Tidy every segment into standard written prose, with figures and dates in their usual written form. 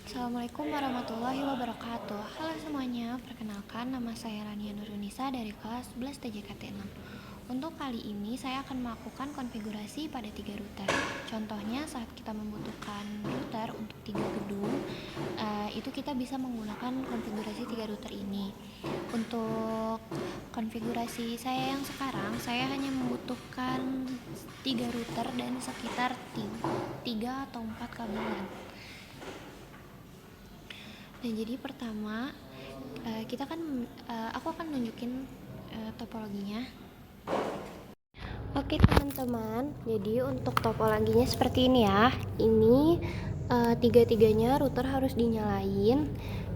Assalamualaikum warahmatullahi wabarakatuh. Halo semuanya, perkenalkan nama saya Rania Nurunisa dari kelas 11 TJKT 6. Untuk kali ini saya akan melakukan konfigurasi pada 3 router. Contohnya saat kita membutuhkan router untuk 3 gedung, itu kita bisa menggunakan konfigurasi 3 router ini. Untuk konfigurasi saya yang sekarang, saya hanya membutuhkan 3 router dan sekitar 3 atau 4 kabelan. Nah, jadi pertama aku akan nunjukin topologinya. Oke teman-teman, jadi untuk topologinya seperti ini ya. Ini tiga-tiganya router harus dinyalain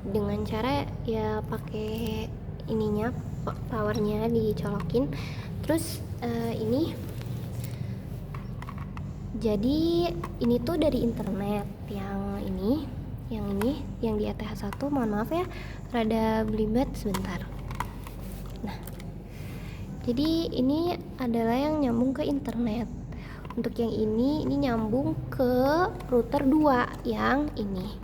dengan cara ya pakai ininya, powernya dicolokin. Terus ini jadi ini tuh dari internet. Yang di ETH1, mohon maaf ya, rada belibet sebentar. Nah, jadi ini adalah yang nyambung ke internet. Untuk yang ini nyambung ke router 2 yang ini.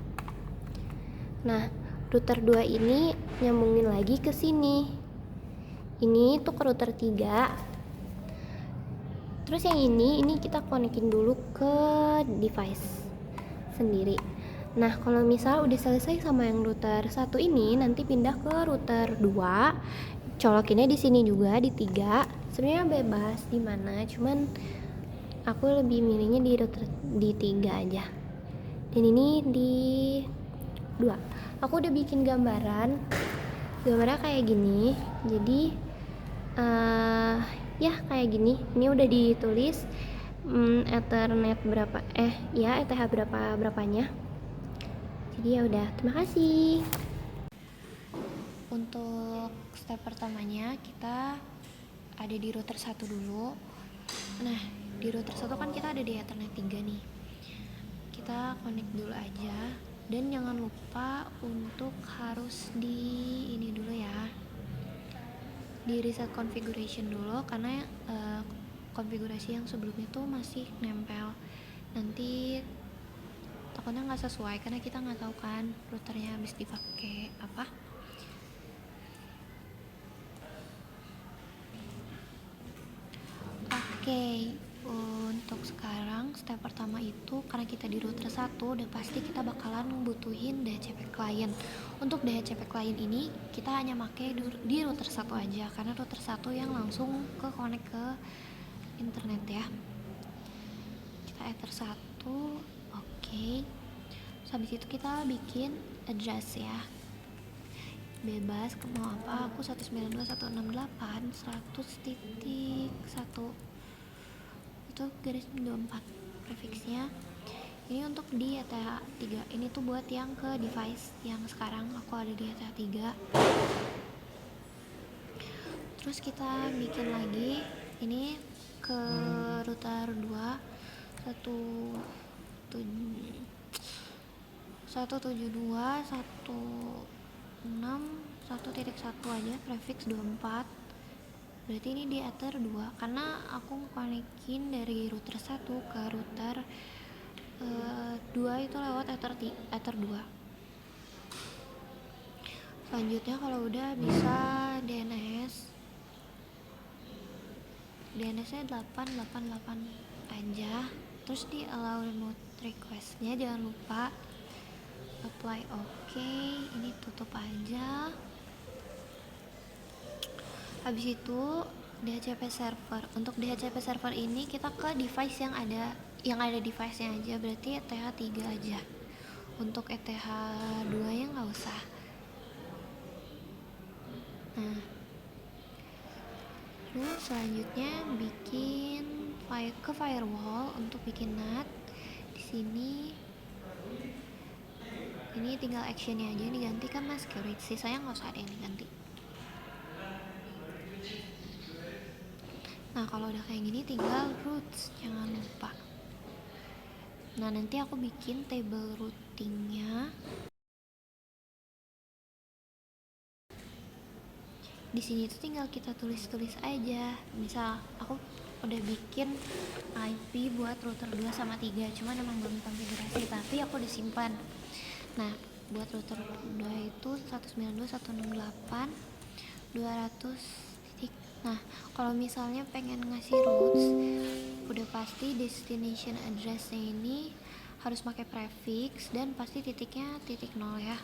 Nah, router 2 ini nyambungin lagi ke sini. Ini tuh ke router 3. Terus yang ini kita konekin dulu ke device sendiri. Nah, kalau misal udah selesai sama yang router 1 ini, nanti pindah ke router 2. Colokinnya di sini juga di 3. Sebenarnya bebas di mana, cuman aku lebih milihnya di router di 3 aja. Dan ini di 2. Aku udah bikin gambarnya kayak gini. Jadi ya kayak gini. Ini udah ditulis Ethernet berapa ETH berapanya. Jadi ya udah, terima kasih. Untuk step pertamanya kita ada di router 1 dulu. Nah, di router 1 kan kita ada di Ethernet 3 nih. Kita connect dulu aja, dan jangan lupa untuk harus di ini dulu ya, di reset configuration dulu, karena konfigurasi yang sebelumnya tuh masih nempel. Nanti takutnya nggak sesuai karena kita nggak tahu kan routernya habis dipakai apa. Oke, untuk sekarang step pertama itu karena kita di router 1, udah pasti kita bakalan butuhin DHCP client. Untuk DHCP client ini kita hanya pakai di router 1 aja, karena router 1 yang langsung ke connect ke internet ya. Kita ether 1. Oke. Habis itu kita bikin address ya. Bebas mau apa, aku 192.168.100.1 itu garis 24 prefixnya. Ini untuk di ETH 3. Ini tuh buat yang ke device yang sekarang aku ada di ETH 3. Terus kita bikin lagi ini ke router 2 172.168.1.6.1.1 aja, prefix 24. Berarti ini di ether 2 karena aku konekin dari router 1 ke router 2 itu lewat ether 2. Selanjutnya kalau udah bisa DNS-nya 888 aja. Terus di allow remote request-nya jangan lupa apply. Oke, ini tutup aja. Habis itu DHCP server. Untuk DHCP server ini kita ke device yang ada device-nya aja, berarti ETH 3 aja. Untuk ETH 2 nya nggak usah. Nah, terus selanjutnya bikin ke firewall. Untuk bikin NAT di sini ini tinggal actionnya aja diganti kan masquerade, sisanya nggak usah ada yang diganti. Nah, kalau udah kayak gini tinggal routes, jangan lupa. Nah, nanti aku bikin table routingnya. Di sini tuh tinggal kita tulis aja. Misal aku udah bikin IP buat router 2 sama 3, cuman emang belum konfigurasi, tapi aku udah simpan. Nah, buat router 2 itu 192.168.200 titik. Nah, kalau misalnya pengen ngasih routes, udah pasti destination address-nya ini harus pakai prefix dan pasti titiknya titik 0 ya.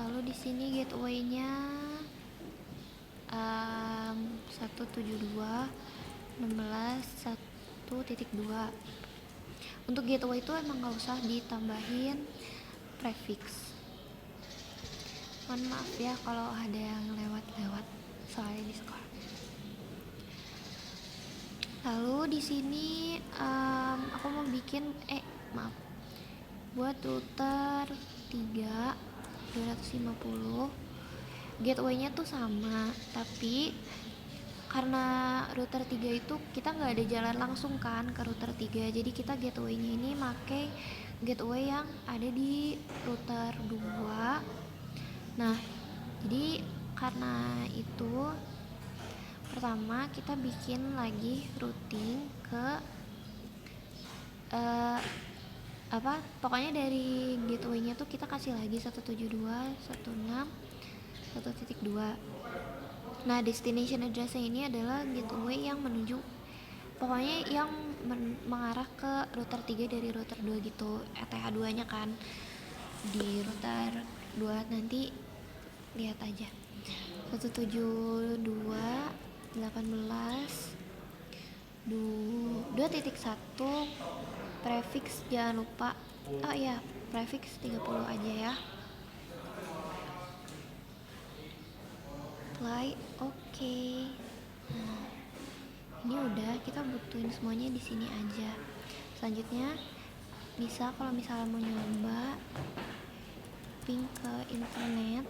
Lalu di sini gateway-nya 172.16.1.2. Untuk gateway itu emang nggak usah ditambahin prefix. Mohon maaf ya kalau ada yang lewat-lewat soalnya di sekolah. Lalu di sini aku mau bikin buat router 3 250 gateway-nya tuh sama, tapi karena router 3 itu kita nggak ada jalan langsung kan ke router 3, jadi kita gateway-nya ini pakai gateway yang ada di router 2. Nah, jadi karena itu pertama kita bikin lagi routing ke pokoknya dari gateway-nya tuh kita kasih lagi 172.168.1.2. Nah, destination address-nya ini adalah gateway yang menuju, pokoknya yang mengarah ke router 3 dari router 2 gitu. ETH 2 nya kan di router 2, nanti lihat aja 172.18.2.1 prefix jangan lupa, prefix 30 aja ya. Apply, oke. Nah, ini udah, kita butuhin semuanya di sini aja. Selanjutnya bisa kalau misalnya mau nyoba ping ke internet,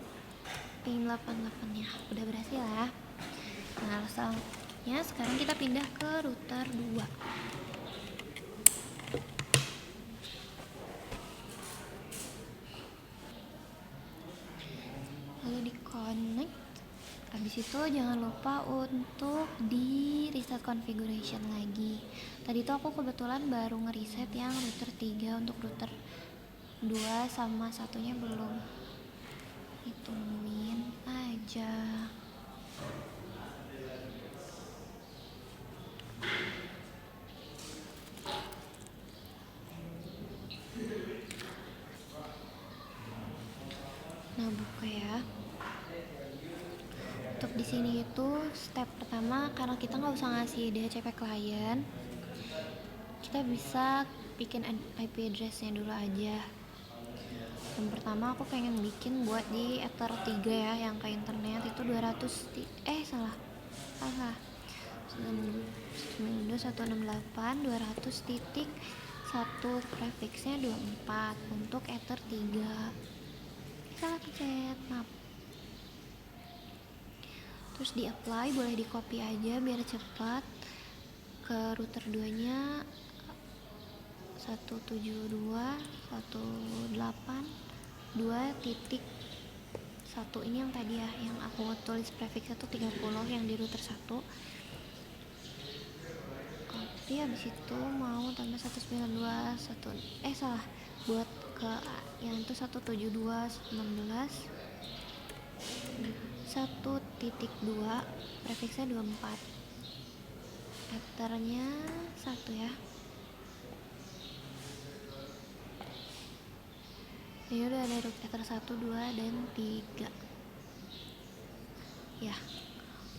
ping 88 ya, udah berhasil ya. Nah, selanjutnya sekarang kita pindah ke router 2. Lalu di connect. Habis itu jangan lupa untuk di reset configuration lagi. Tadi tuh aku kebetulan baru ngereset yang router 3, untuk router 2 sama satunya belum. Hitungin aja. Nah, buka ya. Untuk di sini itu step pertama, karena kita nggak usah ngasih DHCP klien, kita bisa bikin IP address-nya dulu aja. Yang pertama aku pengen bikin buat di Ether 3 ya, yang ke internet itu 192.168.200.1 prefixnya 24 untuk Ether 3. Salah pencet, maaf. Terus di apply, boleh di copy aja biar cepat. Ke router 2 nya 172.168.2.1 ini yang tadi ya, yang aku tulis prefixnya tuh 30 yang di router 1. Copy, habis itu mau tambah 192.1 buat ke yang itu 172.16.1.2 prefixnya 24, ethernya 1 ya. Ini udah ada root ether 1, 2, dan 3 ya.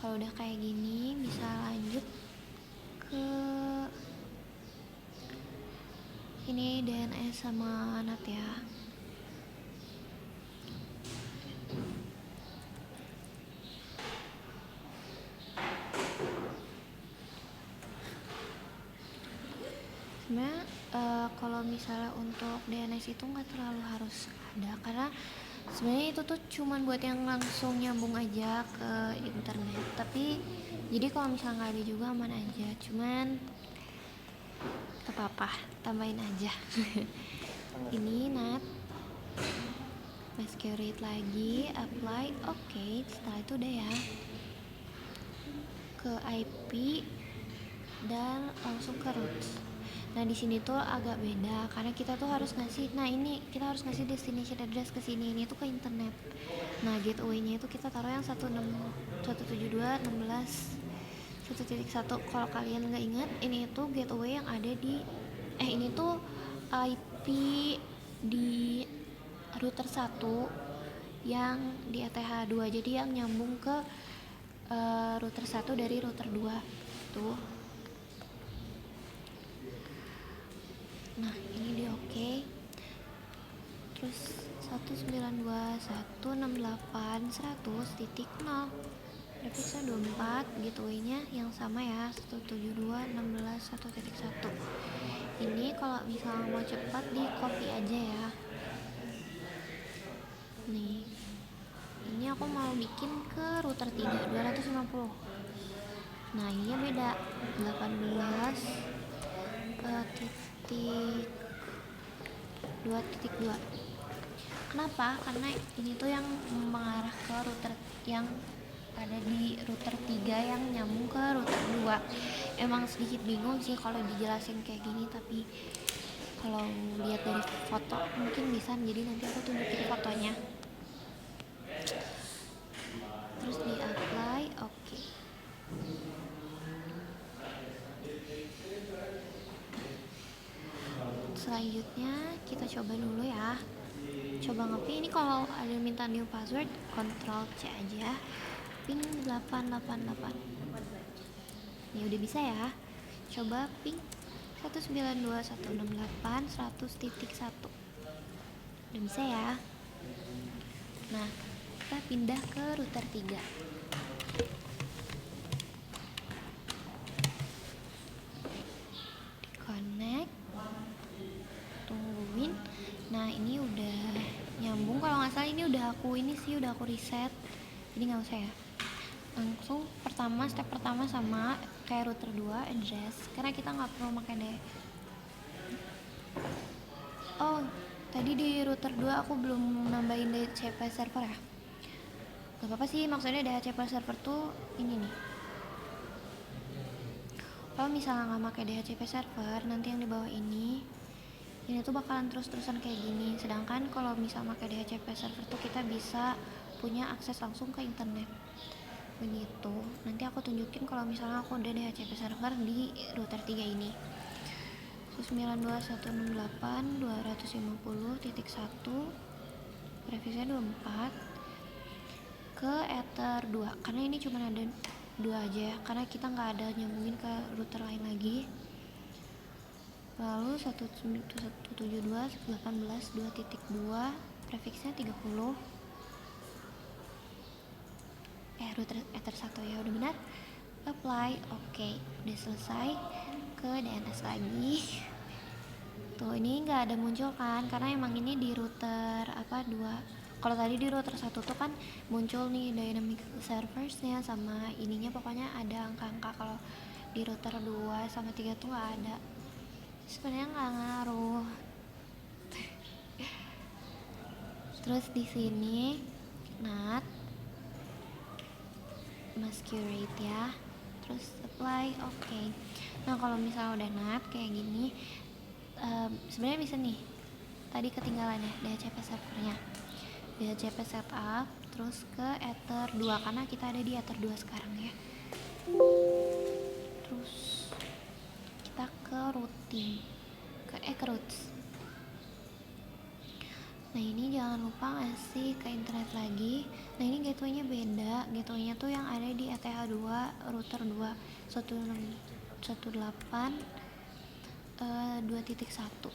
Kalau udah kayak gini bisa lanjut ke ini DNS sama NAT ya. Sebenarnya kalau misalnya untuk DNS itu nggak terlalu harus ada, karena sebenarnya itu tuh cuman buat yang langsung nyambung aja ke internet. Tapi jadi kalau misalnya nggak ada juga aman aja, cuman apa-apa tambahin aja. Ini NAT, masquerade lagi, apply, oke. Setelah itu udah ya, ke IP dan langsung ke root. Nah di sini tuh agak beda karena kita tuh harus ngasih, nah ini kita harus ngasih destination address ke sini, ini tuh ke internet. Nah gateway-nya itu kita taruh yang 172.16.1.1. Kalau kalian nggak ingat, ini itu gateway yang ada di ini tuh IP di router 1 yang di ETH2, jadi yang nyambung ke router 1 dari router 2 tuh. Nah ini di oke. Terus 192.168.100.0 prefixnya 24, gateway-nya yang sama ya, 172.16.1.1. Ini kalau misalnya mau cepat di copy aja ya. Nih ini aku mau bikin ke router 3 250. Nah ininya beda, 18 titik 2.2. Kenapa? Karena ini tuh yang mengarah ke router yang ada di router 3 yang nyambung ke router 2. Emang sedikit bingung sih kalau dijelasin kayak gini, tapi kalau lihat dari foto mungkin bisa, jadi nanti aku tunjukin fotonya. Terus di apply, oke. Selanjutnya kita coba dulu ya, coba nge-ping. Ini kalau ada minta new password, Ctrl C aja, ping 888. Ya udah bisa ya. Coba ping 192.168.100.1. Udah bisa ya. Nah kita pindah ke router 3. Connect, tungguin. Nah ini udah nyambung, kalau nggak salah ini udah aku reset, jadi nggak usah ya. Langsung step pertama sama kayak router 2, address, karena kita nggak perlu pakai deh. Oh tadi di router 2 aku belum nambahin DHCP server ya. Gak apa-apa sih, maksudnya DHCP server tuh ini nih, kalau misalnya nggak pakai DHCP server, nanti yang di bawah ini tuh bakalan terus-terusan kayak gini. Sedangkan kalau misalnya pakai DHCP server tuh kita bisa punya akses langsung ke internet begitu. Nanti aku tunjukin kalau misalnya aku udah DHCP server di router 3 ini. 192.168.250.1 prefixnya 24 ke ether 2, karena ini cuma ada 2 aja ya, karena kita nggak ada nyambungin ke router lain lagi. Lalu 172.118.2.2 prefixnya 30, router ether 1 ya, udah benar. Apply, oke. Udah selesai, ke DNS lagi. Tuh ini nggak ada muncul kan, karena emang ini di router 2. Kalau tadi di router 1 tuh kan muncul nih dynamic serversnya sama ininya, pokoknya ada angka-angka. Kalau di router 2 sama 3 tuh nggak ada. Sebenarnya nggak ngaruh. Terus di sini NAT masquerade ya, terus apply, oke. Nah kalau misalnya udah NAT kayak gini, sebenarnya bisa nih, tadi ketinggalan ya DHCP servernya, DHCP setup, terus ke ether 2 karena kita ada di ether 2 sekarang ya. Terus kita ke routing, ke routes. Nah ini jangan lupa ngasih ke internet lagi. Nah ini gateway-nya beda, gateway-nya tuh yang ada di ETH2 router 2 118 2.1.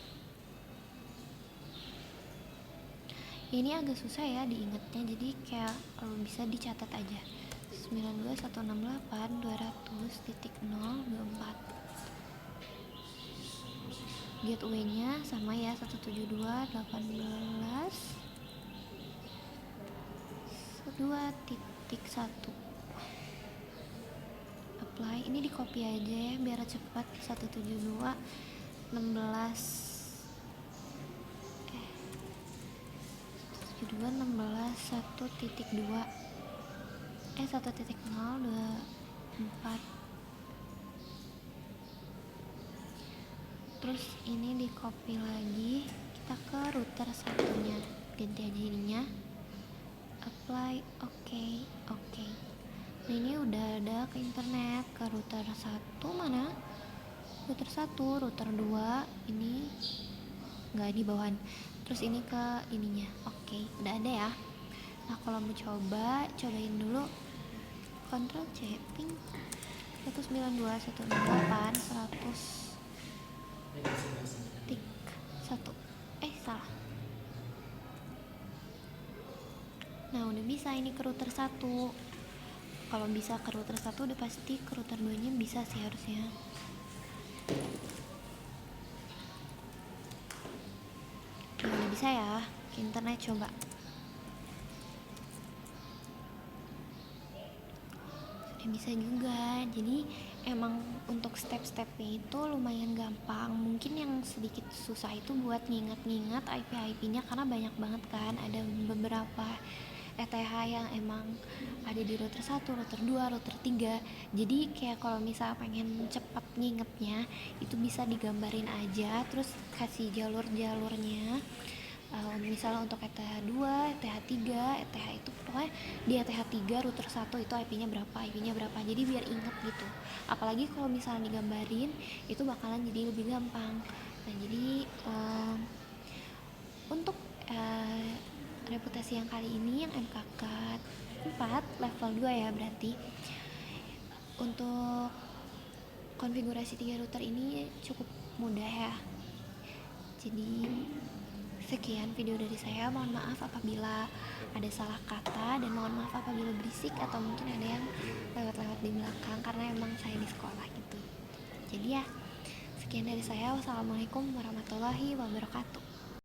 Ini agak susah ya diingatnya, jadi kayak bisa dicatat aja, 92.168.200.024. Gateway-nya sama ya, 172.18.2.1. Apply, ini di copy aja ya biar cepat. 172.16.1.2 1.024. Terus ini di copy lagi, kita ke router satunya, ganti aja ininya, apply, oke. Nah ini udah ada ke internet, ke router satu mana, router 1, router 2 ini nggak di bawahan. Terus ini ke ininya, oke, udah ada ya. Nah kalau mau cobain dulu, Ctrl C, ping, 192.168.100 tik 1, salah. Nah udah bisa ini ke router 1. Kalau bisa ke router 1 udah pasti ke router 2 nya bisa sih harusnya. Nah udah bisa ya, ke internet coba. Sudah bisa juga. Jadi emang untuk step-stepnya itu lumayan gampang. Mungkin yang sedikit susah itu buat nginget-nginget IP-nya karena banyak banget kan. Ada beberapa ETH yang emang ada di router 1, router 2, router 3. Jadi kayak kalau misal pengen cepet ngingetnya, itu bisa digambarin aja, terus kasih jalur-jalurnya. Misalnya untuk ETH 2, ETH 3, ETH itu pokoknya di ETH 3 router 1 itu IP-nya berapa, jadi biar inget gitu. Apalagi kalau misalnya digambarin, itu bakalan jadi lebih gampang. Nah jadi untuk reputasi yang kali ini yang MKK 4 level 2 ya, berarti untuk konfigurasi 3 router ini cukup mudah ya. Jadi sekian video dari saya, mohon maaf apabila ada salah kata, dan mohon maaf apabila berisik atau mungkin ada yang lewat-lewat di belakang karena emang saya di sekolah gitu. Jadi ya, sekian dari saya. Wassalamualaikum warahmatullahi wabarakatuh.